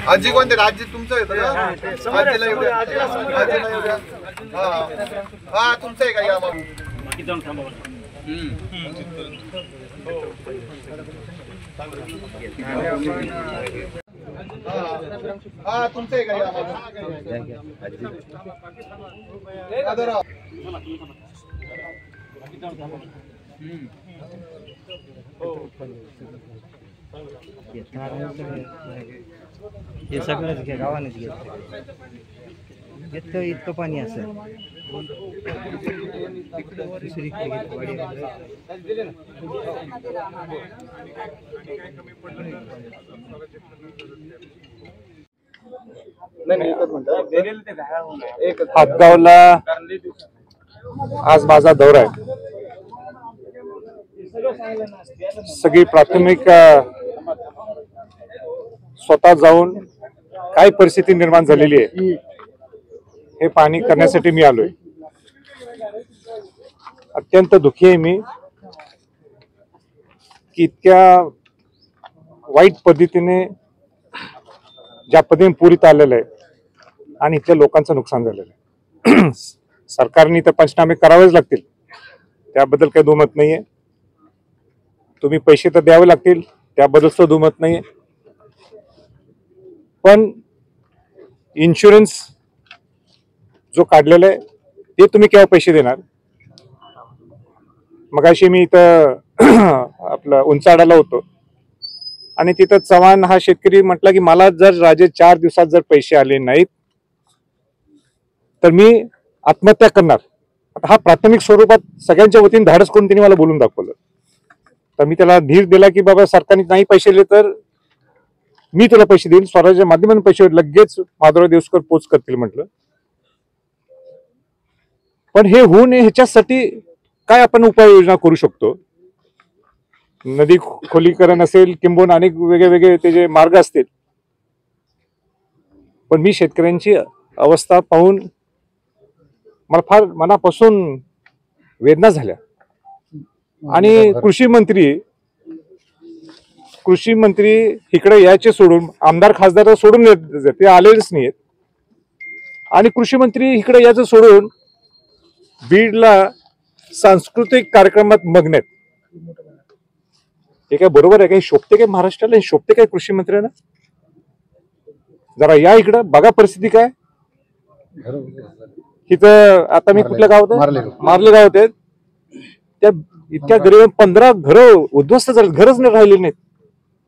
आजी कोणते राज्य तुमचं येतं का? आजीला येऊया, आजीला येऊया. हा तुमचं आहे का? या बाबू हा तुमचं आहे का? या बाबू हे सगळंच घ्या, गावानेच घेतलं इतकं पाणी असेल. हातगावला आज माझा दौरा आहे. सगळी प्राथमिक स्वतः जाऊन काय परिस्थिती निर्माण झालेली आहे हे पाहणी करण्यासाठी मी आलोय. अत्यंत दुःखी आहे मी की इतक्या वाईट पद्धतीने ज्या पद्धतीने पुरीत आलेलं आहे आणि इथल्या लोकांचं नुकसान झालेलं आहे. सरकारने तर पंचनामे करावेच लागतील, त्याबद्दल काही दुमत नाहीये. तुम्ही पैसे तर द्यावे लागतील, त्याबद्दल सुद्धा दुमत नाहीये. पण इन्शुरन्स जो काढलेला आहे ते तुम्ही केव्हा पैसे देणार? मगाशी मी इथं आपलं उंचाडाला होतो आणि तिथं चव्हाण हा शेतकरी म्हटला की मला जर राजे 4 दिवसात जर पैसे आले नाहीत तर मी आत्महत्या करणार. आता हा प्राथमिक स्वरूपात सगळ्यांच्या वतीने धाडस करून त्यांनी मला बोलून दाखवलं. तर मी त्याला धीर दिला की बाबा सरकारने नाही पैसे दिले तर मी तुला पैसे देईल, स्वराज्याच्या माध्यमातून पैसे लगेच माधवराव देवसकर पोच करतील म्हटलं. पण हे होऊ नये ह्याच्यासाठी काय आपण उपाययोजना करू शकतो? नदी खोलीकरण असेल किंबहुना अनेक वेगळे त्याचे मार्ग असतील. पण मी शेतकऱ्यांची अवस्था पाहून मला फार मनापासून वेदना झाल्या. आणि कृषी मंत्री इकडे यायचे सोडून, आमदार खासदार सोडून ते आलेच नाहीत. आणि कृषी मंत्री इकडे यायचं सोडून बीडला सांस्कृतिक कार्यक्रमात मग्न आहेत. हे काय बरोबर आहे? काही शोभते काय महाराष्ट्राला? हे शोभते काय कृषी मंत्र्यांना? जरा या इकडं बघा परिस्थिती काय. इथं आता मी कुठल्या गावात, मार्ले गावात आहेत, त्या इतक्या गरीब 15 घरं उद्ध्वस्त झाले, घरच नाही राहिले नाहीत.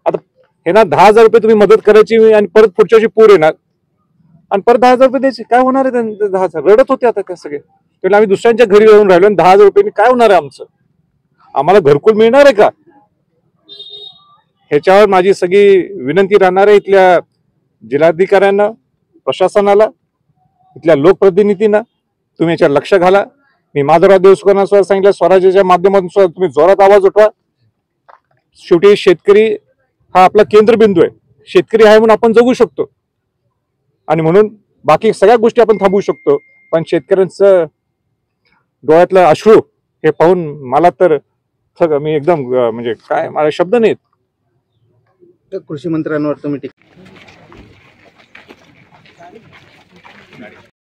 आता हे ना 10,000 रुपये तुम्ही मदत करायची आणि परत पुढच्या वर्षी पूर येणार आणि परत 10,000 रुपये द्यायचे. काय होणार आहे? 10,000 रडत होते आता काय सगळे. त्याला आम्ही दुसऱ्यांच्या घरी येऊन राहिलो आणि 10,000 रुपयांनी काय होणार आहे आमचं? आम्हाला घरकुल मिळणार आहे का? ह्याच्यावर माझी सगळी विनंती राहणार आहे इथल्या जिल्हाधिकाऱ्यांना, प्रशासनाला, इथल्या लोकप्रतिनिधींना, तुम्ही याच्यावर लक्ष घाला. मी माधवराव देवसकरांना सुद्धा सांगितलं, स्वराज्याच्या माध्यमातून सुद्धा तुम्ही जोरात आवाज उठवा. शेवटी शेतकरी हा आपला केंद्रबिंदू आहे. शेतकरी आहे म्हणून आपण जगू शकतो आणि म्हणून बाकी सगळ्या गोष्टी आपण थांबवू शकतो. पण शेतकऱ्यांचं डोळ्यातलं अश्रू हे पाहून मला तर मी एकदम म्हणजे काय, मला शब्द नाहीत. कृषी मंत्र्यांवर तुम्ही